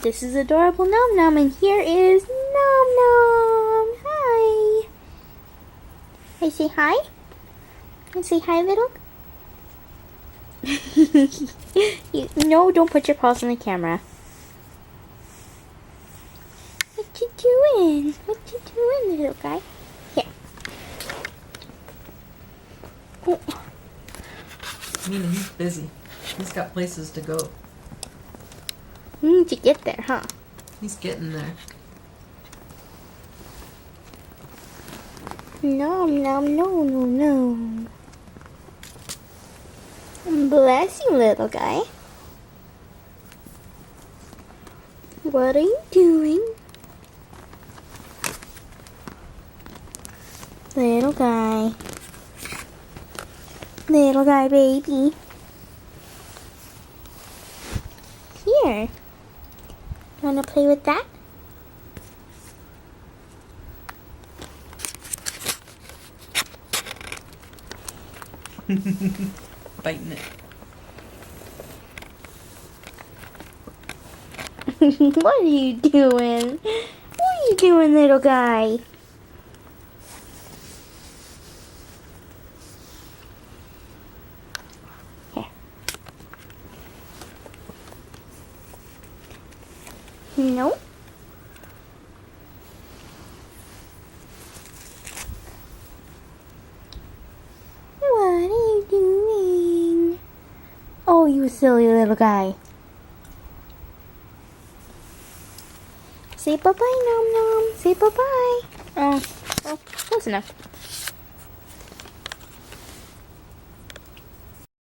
This is adorable Nom Nom, and here is Nom Nom. Hi. I say hi. I say hi, little. No, don't put your paws on the camera. What you doing? What you doing, little guy? Here. Oh. Mina, he's busy. He's got places to go. To get there, huh? He's getting there. Nom nom, no, no, no. Bless you, little guy. What are you doing? Little guy. Little guy, baby. Here. Wanna play with that? Biting it. What are you doing? What are you doing, little guy? Here. No. What are you doing? Oh, you silly little guy. Say bye-bye, Nom Nom. Say bye-bye. Oh, close enough.